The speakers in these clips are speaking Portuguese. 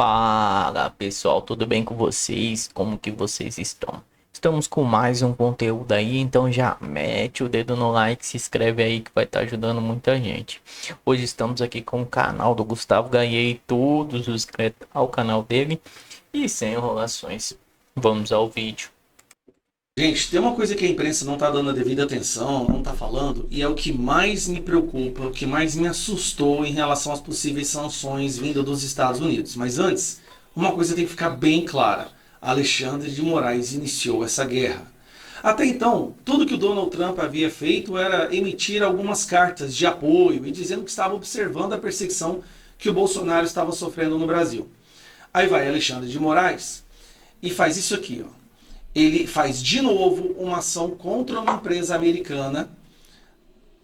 Fala pessoal, tudo bem com vocês? Como que vocês estão? Estamos com mais um conteúdo aí, então já mete o dedo no like, se inscreve aí que vai estar ajudando muita gente. Hoje estamos aqui com o canal do Gustavo, ganhei todos os inscritos ao canal dele e sem enrolações, vamos ao vídeo. Gente, tem uma coisa que a imprensa não está dando a devida atenção, não está falando, e é o que mais me preocupa, o que mais me assustou em relação às possíveis sanções vindas dos Estados Unidos. Mas antes, uma coisa tem que ficar bem clara. Alexandre de Moraes iniciou essa guerra. Até então, tudo que o Donald Trump havia feito era emitir algumas cartas de apoio e dizendo que estava observando a perseguição que o Bolsonaro estava sofrendo no Brasil. Aí vai Alexandre de Moraes e faz isso aqui, ó. Ele faz de novo uma ação contra uma empresa americana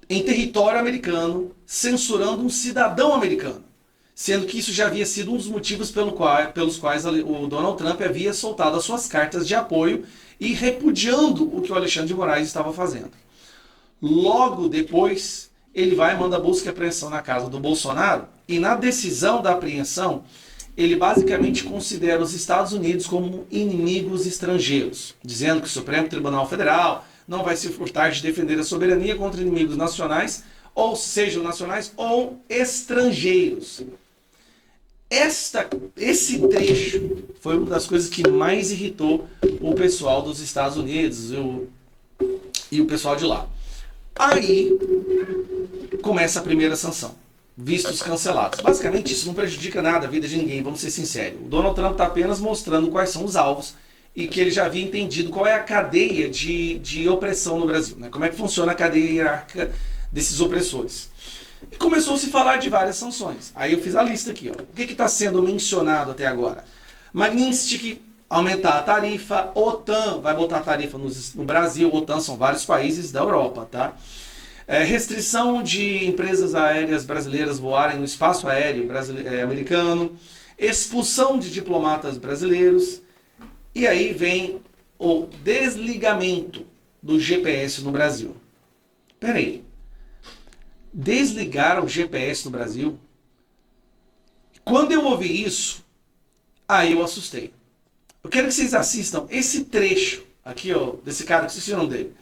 em território americano, censurando um cidadão americano, sendo que isso já havia sido um dos motivos pelos quais o Donald Trump havia soltado as suas cartas de apoio e repudiando o que o Alexandre de Moraes estava fazendo. Logo depois, ele vai e manda busca e apreensão na casa do Bolsonaro, e na decisão da apreensão, ele basicamente considera os Estados Unidos como inimigos estrangeiros, dizendo que o Supremo Tribunal Federal não vai se furtar de defender a soberania contra inimigos nacionais, ou sejam nacionais ou estrangeiros. Esse trecho foi uma das coisas que mais irritou o pessoal dos Estados Unidos e o pessoal de lá. Aí começa a primeira sanção. Vistos cancelados. Basicamente isso não prejudica nada a vida de ninguém, vamos ser sinceros. O Donald Trump está apenas mostrando quais são os alvos e que ele já havia entendido qual é a cadeia de opressão no Brasil, né? Como é que funciona a cadeia hierárquica desses opressores. E começou a se falar de várias sanções. Aí eu fiz a lista aqui, ó. O que está sendo mencionado até agora? Magnitsky, aumentar a tarifa. OTAN vai botar a tarifa no Brasil. OTAN são vários países da Europa, tá? Restrição de empresas aéreas brasileiras voarem no espaço aéreo americano, expulsão de diplomatas brasileiros, e aí vem o desligamento do GPS no Brasil. Peraí, desligar o GPS no Brasil? Quando eu ouvi isso, aí eu assustei. Eu quero que vocês assistam esse trecho aqui, ó, desse cara, que vocês viram dele.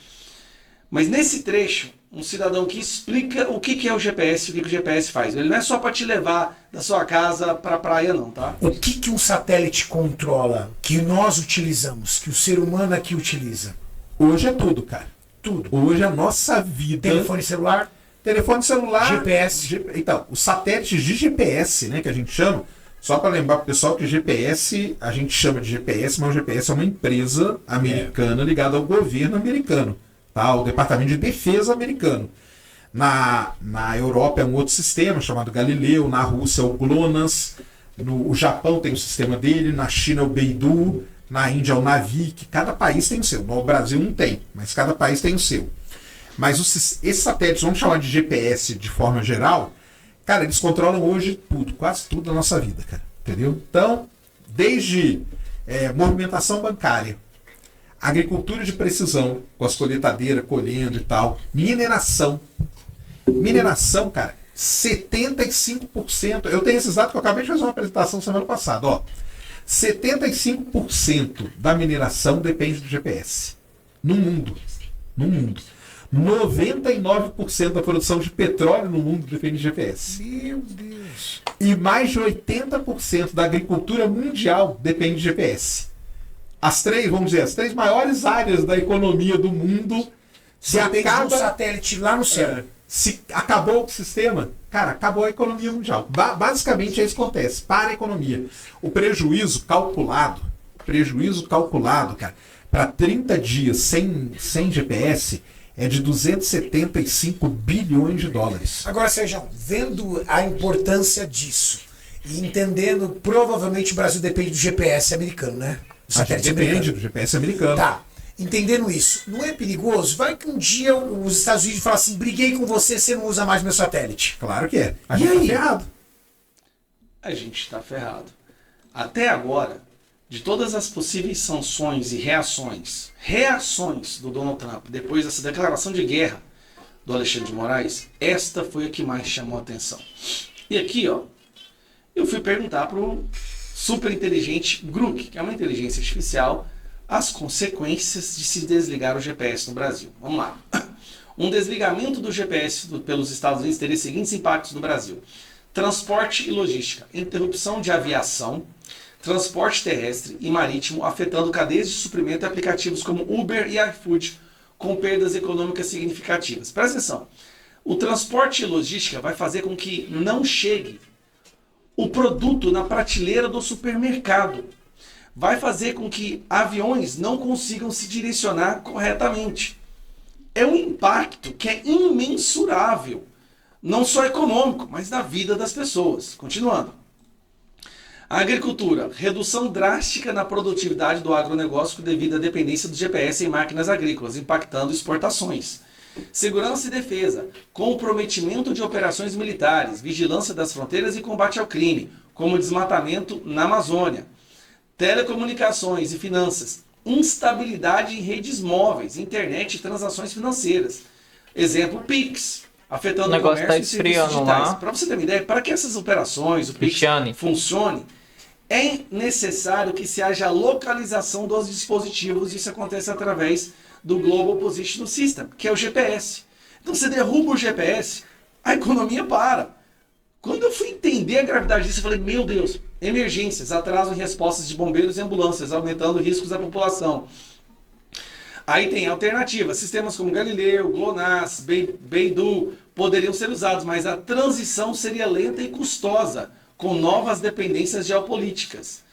Mas nesse trecho, um cidadão que explica o que é o GPS e o que o GPS faz. Ele não é só para te levar da sua casa para a praia, não, tá? O que um satélite controla, que nós utilizamos, que o ser humano aqui utiliza? Hoje é tudo, cara. Tudo. Hoje a nossa vida... Telefone celular, GPS. Então, os satélites de GPS, né, que a gente chama, só para lembrar pro pessoal que GPS, a gente chama de GPS, mas o GPS é uma empresa americana ligada ao governo americano. Tá, o Departamento de Defesa americano. Na Europa é um outro sistema chamado Galileu, na Rússia é o GLONASS, no Japão tem o sistema dele, na China é o Beidou, na Índia é o Navik, cada país tem o seu. No Brasil não tem, mas cada país tem o seu. Mas esses satélites, vamos chamar de GPS de forma geral, cara, eles controlam hoje tudo, quase tudo da nossa vida, cara, entendeu? Então, desde movimentação bancária, agricultura de precisão, com as colheitadeiras, colhendo e tal. Mineração. Mineração, cara, 75%. Eu tenho esses dados que eu acabei de fazer uma apresentação semana passada. Ó, 75% da mineração depende do GPS. No mundo. No mundo. 99% da produção de petróleo no mundo depende de GPS. meu Deus. E mais de 80% da agricultura mundial depende de GPS. As três maiores áreas da economia do mundo, Se acaba um satélite lá no céu. se acabou o sistema, cara, acabou a economia mundial. Basicamente é isso que acontece para a economia. O prejuízo calculado, cara, para 30 dias sem GPS é de 275 bilhões de dólares. Agora, Sérgio, vendo a importância disso e entendendo, provavelmente o Brasil depende do GPS americano, né? A gente depende do GPS americano. Tá. Entendendo isso, não é perigoso? Vai que um dia os Estados Unidos falam assim, briguei com você, você não usa mais meu satélite. Claro que é. A E gente tá aí? ferrado. A gente está ferrado. Até agora, de todas as possíveis sanções e reações do Donald Trump depois dessa declaração de guerra do Alexandre de Moraes, esta foi a que mais chamou a atenção. E aqui, ó, eu fui perguntar pro superinteligente Grok, que é uma inteligência artificial, as consequências de se desligar o GPS no Brasil. Vamos lá. Um desligamento do GPS pelos Estados Unidos teria os seguintes impactos no Brasil: transporte e logística, interrupção de aviação, transporte terrestre e marítimo, afetando cadeias de suprimento e aplicativos como Uber e iFood, com perdas econômicas significativas. Presta atenção, o transporte e logística vai fazer com que não chegue o produto na prateleira do supermercado. Vai fazer com que aviões não consigam se direcionar corretamente. É um impacto que é imensurável, não só econômico, mas na vida das pessoas. Continuando. A agricultura, redução drástica na produtividade do agronegócio devido à dependência do GPS em máquinas agrícolas, impactando exportações. Segurança e defesa, comprometimento de operações militares, vigilância das fronteiras e combate ao crime, como desmatamento na Amazônia. Telecomunicações e finanças, instabilidade em redes móveis, internet e transações financeiras. Exemplo, Pix, afetando o comércio e serviços digitais. Para você ter uma ideia, para que essas operações, o Pix, funcione, é necessário que se haja a localização dos dispositivos, e isso acontece através do Global Position System, que é o GPS. Então você derruba o GPS, a economia para. Quando eu fui entender a gravidade disso, eu falei, meu Deus, emergências, atraso em respostas de bombeiros e ambulâncias, aumentando riscos à população. Aí tem alternativas, sistemas como Galileu, GLONASS, Beidou poderiam ser usados, mas a transição seria lenta e custosa, com novas dependências geopolíticas.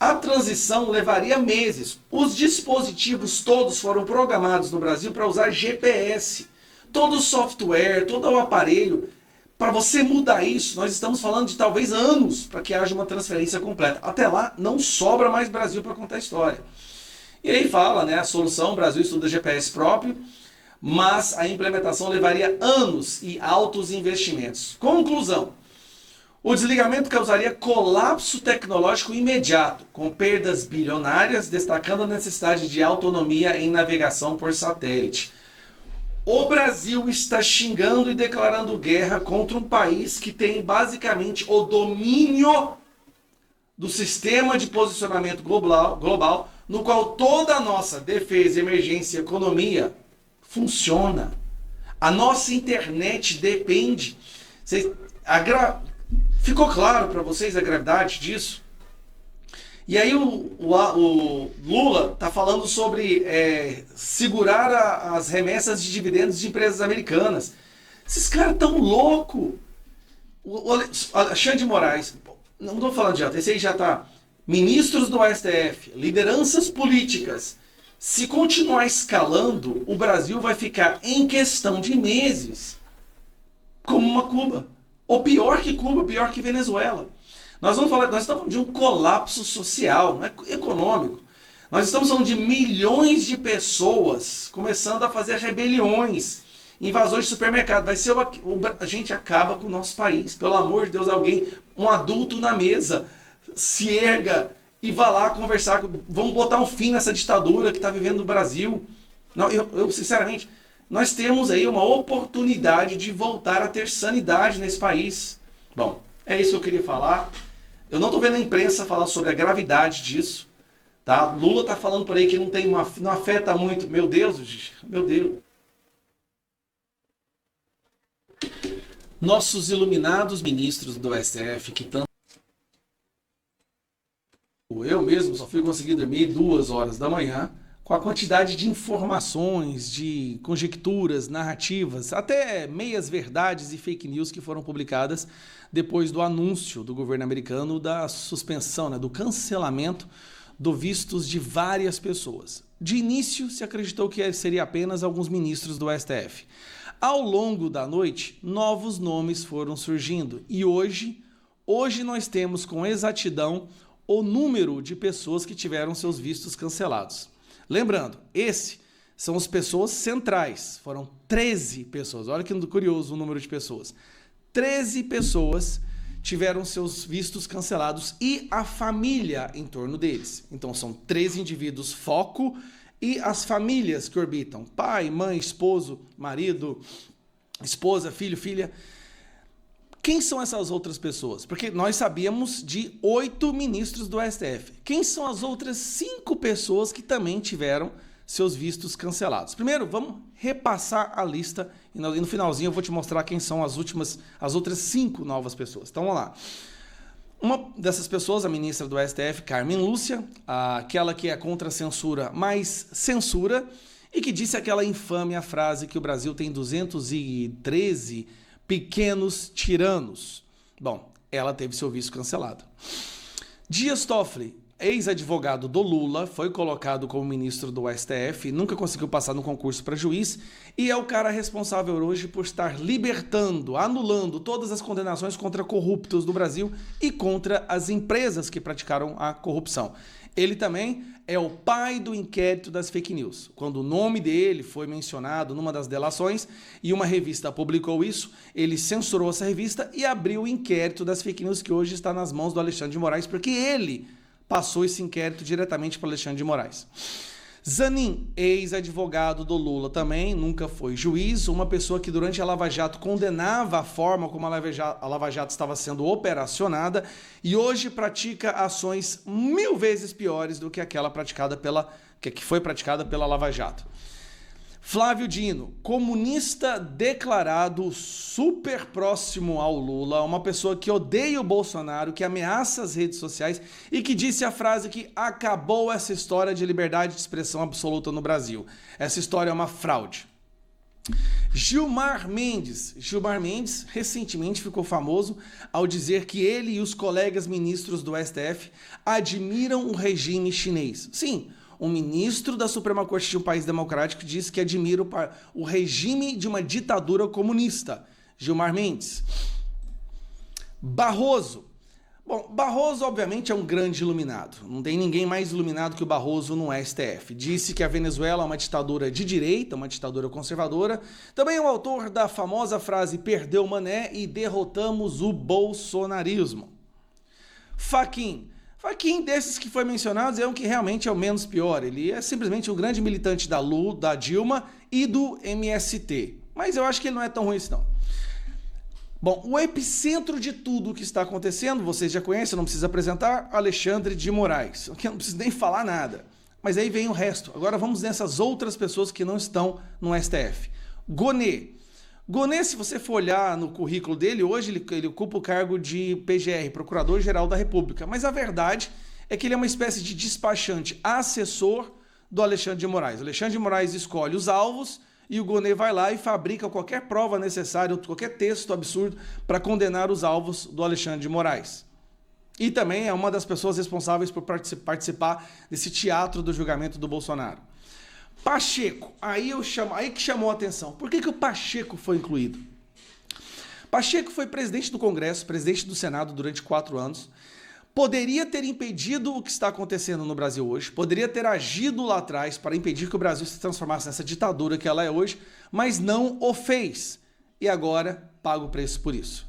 A transição levaria meses. Os dispositivos todos foram programados no Brasil para usar GPS. Todo o software, todo o aparelho. Para você mudar isso, nós estamos falando de talvez anos para que haja uma transferência completa. Até lá, não sobra mais Brasil para contar a história. E aí fala, né, a solução, o Brasil estuda GPS próprio, mas a implementação levaria anos e altos investimentos. Conclusão: o desligamento causaria colapso tecnológico imediato, com perdas bilionárias, destacando a necessidade de autonomia em navegação por satélite. O Brasil está xingando e declarando guerra contra um país que tem basicamente o domínio do sistema de posicionamento global, no qual toda a nossa defesa, emergência e economia funciona. A nossa internet depende. Ficou claro para vocês a gravidade disso? E aí o Lula está falando sobre segurar as remessas de dividendos de empresas americanas. Esses caras estão loucos. O Alexandre de Moraes, não estou falando de alto, esse aí já está. Ministros do STF, lideranças políticas. Se continuar escalando, o Brasil vai ficar em questão de meses como uma Cuba. Ou pior que Cuba, pior que Venezuela. Nós estamos falando de um colapso social, não é econômico. Nós estamos falando de milhões de pessoas começando a fazer rebeliões, invasões de supermercado. A gente acaba com o nosso país. Pelo amor de Deus, um adulto na mesa, se erga e vá lá conversar. Vamos botar um fim nessa ditadura que está vivendo no Brasil. Não, eu sinceramente, nós temos aí uma oportunidade de voltar a ter sanidade nesse país. Bom, é isso que eu queria falar. Eu não estou vendo a imprensa falar sobre a gravidade disso. Tá? Lula está falando por aí que não afeta muito. Meu Deus, meu Deus. Nossos iluminados ministros do STF, que tanto... Eu mesmo só fui conseguir dormir 2 horas da manhã, com a quantidade de informações, de conjecturas, narrativas, até meias verdades e fake news que foram publicadas depois do anúncio do governo americano da suspensão, do cancelamento do vistos de várias pessoas. De início, se acreditou que seria apenas alguns ministros do STF. Ao longo da noite, novos nomes foram surgindo e hoje nós temos com exatidão o número de pessoas que tiveram seus vistos cancelados. Lembrando, esses são as pessoas centrais. Foram 13 pessoas. Olha que curioso o número de pessoas. 13 pessoas tiveram seus vistos cancelados e a família em torno deles. Então são 13 indivíduos foco e as famílias que orbitam. Pai, mãe, esposo, marido, esposa, filho, filha. Quem são essas outras pessoas? Porque nós sabíamos de 8 ministros do STF. Quem são as outras 5 pessoas que também tiveram seus vistos cancelados? Primeiro, vamos repassar a lista e no finalzinho eu vou te mostrar quem são as outras 5 novas pessoas. Então vamos lá. Uma dessas pessoas, a ministra do STF, Carmen Lúcia, aquela que é contra a censura, mas censura, e que disse aquela infame frase que o Brasil tem 213 pequenos tiranos. Bom, ela teve seu visto cancelado. Dias Toffoli, ex-advogado do Lula, foi colocado como ministro do STF, nunca conseguiu passar no concurso para juiz e é o cara responsável hoje por estar libertando, anulando todas as condenações contra corruptos do Brasil e contra as empresas que praticaram a corrupção. Ele também é o pai do inquérito das fake news. Quando o nome dele foi mencionado numa das delações e uma revista publicou isso, ele censurou essa revista e abriu o inquérito das fake news que hoje está nas mãos do Alexandre de Moraes, porque ele passou esse inquérito diretamente para Alexandre de Moraes. Zanin, ex-advogado do Lula também, nunca foi juiz, uma pessoa que durante a Lava Jato condenava a forma como a Lava Jato estava sendo operacionada e hoje pratica ações 1000 vezes piores do que aquela que foi praticada pela Lava Jato. Flávio Dino, comunista declarado, super próximo ao Lula, uma pessoa que odeia o Bolsonaro, que ameaça as redes sociais e que disse a frase que acabou essa história de liberdade de expressão absoluta no Brasil. Essa história é uma fraude. Gilmar Mendes recentemente ficou famoso ao dizer que ele e os colegas ministros do STF admiram o regime chinês. Sim, um ministro da Suprema Corte de um país democrático disse que admira o regime de uma ditadura comunista. Gilmar Mendes. Barroso. Bom, Barroso obviamente é um grande iluminado. Não tem ninguém mais iluminado que o Barroso no STF. Disse que a Venezuela é uma ditadura de direita, uma ditadura conservadora. Também é o autor da famosa frase "perdeu o mané e derrotamos o bolsonarismo". Fachin, desses que foi mencionados, é um que realmente é o menos pior. Ele é simplesmente um grande militante da Lula, da Dilma e do MST. Mas eu acho que ele não é tão ruim assim, não. Bom, o epicentro de tudo o que está acontecendo, vocês já conhecem, não precisa apresentar, Alexandre de Moraes. Que eu não preciso nem falar nada. Mas aí vem o resto. Agora vamos nessas outras pessoas que não estão no STF. Gonê, se você for olhar no currículo dele, hoje ele ocupa o cargo de PGR, Procurador-Geral da República. Mas a verdade é que ele é uma espécie de despachante, assessor do Alexandre de Moraes. O Alexandre de Moraes escolhe os alvos e o Gonê vai lá e fabrica qualquer prova necessária, qualquer texto absurdo para condenar os alvos do Alexandre de Moraes. E também é uma das pessoas responsáveis por participar desse teatro do julgamento do Bolsonaro. Pacheco, aí que chamou a atenção. Por que o Pacheco foi incluído? Pacheco foi presidente do Congresso, presidente do Senado durante 4 anos. Poderia ter impedido o que está acontecendo no Brasil hoje, poderia ter agido lá atrás para impedir que o Brasil se transformasse nessa ditadura que ela é hoje, mas não o fez. E agora paga o preço por isso.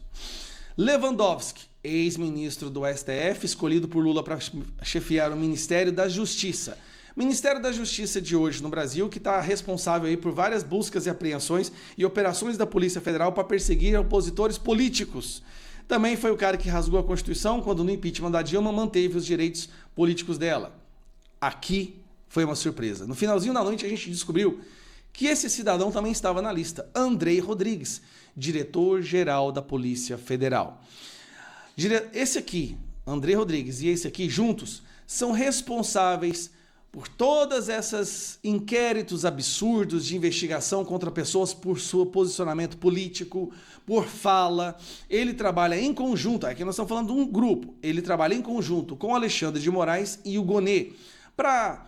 Lewandowski, ex-ministro do STF, escolhido por Lula para chefiar o Ministério da Justiça. Ministério da Justiça de hoje no Brasil, que está responsável aí por várias buscas e apreensões e operações da Polícia Federal para perseguir opositores políticos. Também foi o cara que rasgou a Constituição quando no impeachment da Dilma manteve os direitos políticos dela. Aqui foi uma surpresa. No finalzinho da noite a gente descobriu que esse cidadão também estava na lista. Andrei Rodrigues, diretor-geral da Polícia Federal. Esse aqui, Andrei Rodrigues, e esse aqui juntos são responsáveis por todas essas inquéritos absurdos de investigação contra pessoas por seu posicionamento político, por fala. Ele trabalha em conjunto, aqui nós estamos falando de um grupo, ele trabalha em conjunto com Alexandre de Moraes e o Gonê para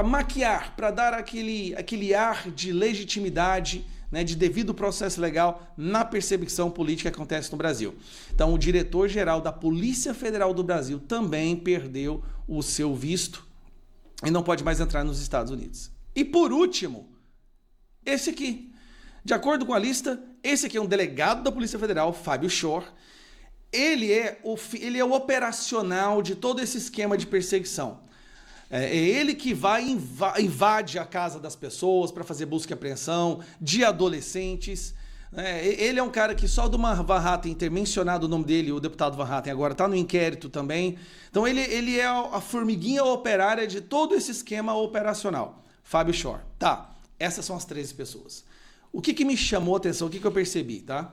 maquiar, para dar aquele ar de legitimidade, né, de devido processo legal na perseguição política que acontece no Brasil. Então o diretor-geral da Polícia Federal do Brasil também perdeu o seu visto e não pode mais entrar nos Estados Unidos. E por último, esse aqui. De acordo com a lista, esse aqui é um delegado da Polícia Federal, Fábio Shor. Ele é o operacional de todo esse esquema de perseguição. É ele que invade a casa das pessoas para fazer busca e apreensão de adolescentes, Ele é um cara que só do Van Hatten ter mencionado o nome dele, o deputado Van Hatten, agora está no inquérito também. Então ele é a formiguinha operária de todo esse esquema operacional. Fábio Shor. Tá, essas são as 13 pessoas. O que me chamou a atenção, o que eu percebi, tá?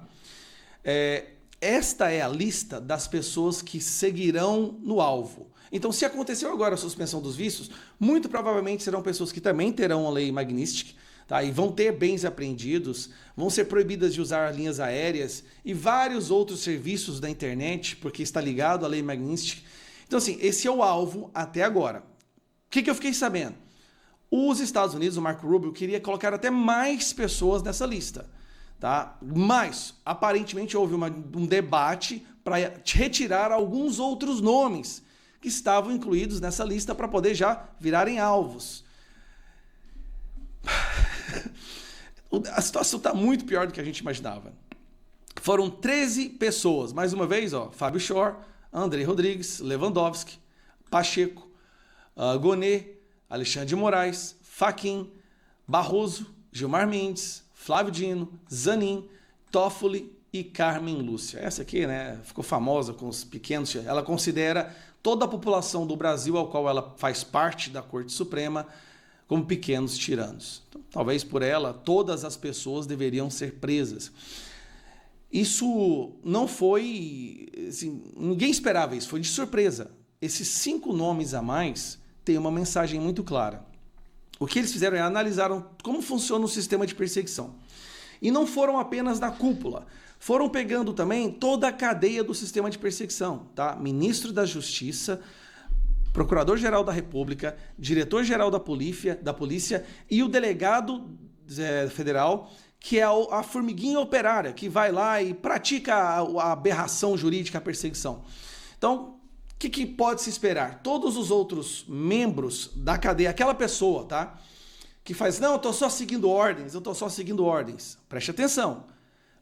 Esta é a lista das pessoas que seguirão no alvo. Então, se aconteceu agora a suspensão dos vistos, muito provavelmente serão pessoas que também terão a lei Magnitsky, tá? E vão ter bens apreendidos, vão ser proibidas de usar linhas aéreas e vários outros serviços da internet, porque está ligado à lei Magnitsky. Então, assim, esse é o alvo até agora. O que eu fiquei sabendo? Os Estados Unidos, o Marco Rubio, queria colocar até mais pessoas nessa lista. Tá? Mas, aparentemente, houve um debate para retirar alguns outros nomes que estavam incluídos nessa lista para poder já virarem alvos. A situação está muito pior do que a gente imaginava. Foram 13 pessoas, mais uma vez, Fábio Shor, André Rodrigues, Lewandowski, Pacheco, Gonê, Alexandre de Moraes, Fachin, Barroso, Gilmar Mendes, Flávio Dino, Zanin, Toffoli e Carmen Lúcia. Essa aqui, né, ficou famosa com os pequenos. Ela considera toda a população do Brasil, ao qual ela faz parte da Corte Suprema, como pequenos tiranos. Então, talvez por ela, todas as pessoas deveriam ser presas. Isso não foi... Assim, ninguém esperava isso, foi de surpresa. Esses 5 nomes a mais têm uma mensagem muito clara. O que eles fizeram é analisaram como funciona o sistema de perseguição. E não foram apenas na cúpula, foram pegando também toda a cadeia do sistema de perseguição, tá? Ministro da Justiça, Procurador-Geral da República, Diretor-Geral da Polícia e o delegado federal, que é a formiguinha operária, que vai lá e pratica a aberração jurídica, a perseguição. Então, o que pode se esperar? Todos os outros membros da cadeia, aquela pessoa, tá? Que faz, não, eu estou só seguindo ordens. Preste atenção.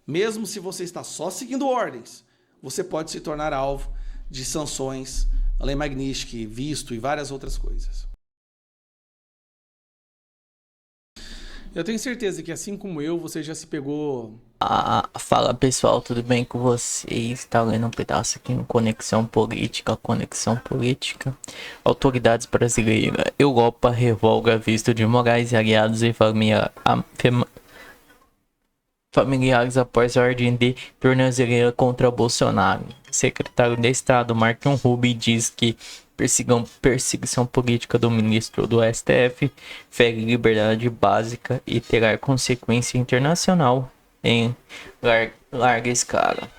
Mesmo se você está só seguindo ordens, você pode se tornar alvo de sanções, a lei Magnitsky, visto e várias outras coisas. Eu tenho certeza que, assim como eu, você já se pegou... Fala pessoal, tudo bem com vocês? Tá lendo um pedaço aqui no Conexão Política. Autoridades brasileiras. Europa revoga visto de Moraes e aliados e familiares após a ordem de tornozeleira contra Bolsonaro. Secretário de Estado Marco Rubio diz que perseguição política do ministro do STF fere liberdade básica e terá consequência internacional em larga escala.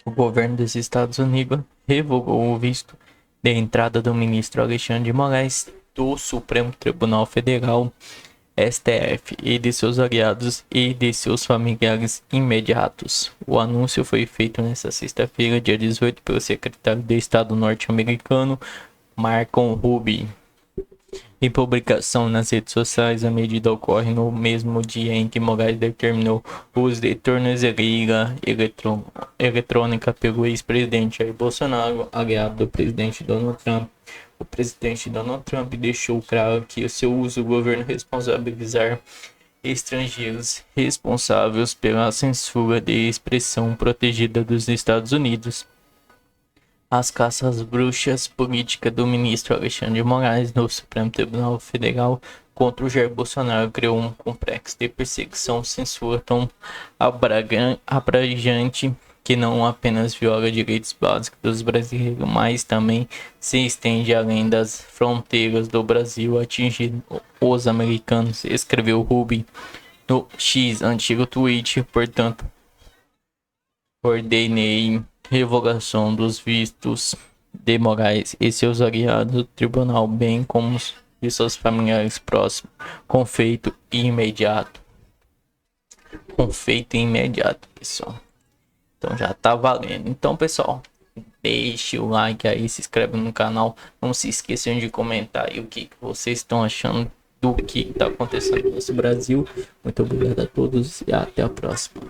O governo dos Estados Unidos revogou o visto de entrada do ministro Alexandre de Moraes do Supremo Tribunal Federal, STF, e de seus aliados e de seus familiares imediatos. O anúncio foi feito nesta sexta-feira, dia 18, pelo secretário de Estado norte-americano Marco Rubio. Em publicação nas redes sociais, a medida ocorre no mesmo dia em que Moraes determinou o uso de tornozeleira eletrônica pelo ex-presidente Jair Bolsonaro, aliado do presidente Donald Trump. O presidente Donald Trump deixou claro que o seu uso o governo responsabilizar estrangeiros responsáveis pela censura de expressão protegida dos Estados Unidos. As caças bruxas política do ministro Alexandre de Moraes no Supremo Tribunal Federal contra o Jair Bolsonaro criou um complexo de perseguição e censura tão abrangente que não apenas viola direitos básicos dos brasileiros, mas também se estende além das fronteiras do Brasil, atingindo os americanos, escreveu Rubio no X, antigo tweet. Portanto, ordenei revogação dos vistos de Moraes e seus aliados do tribunal, bem como de seus familiares próximos, com feito imediato, pessoal. Então já tá valendo. Então, pessoal, deixe o like aí, se inscreve no canal, não se esqueçam de comentar aí o que vocês estão achando do que tá acontecendo no nosso Brasil. Muito obrigado a todos e até a próxima.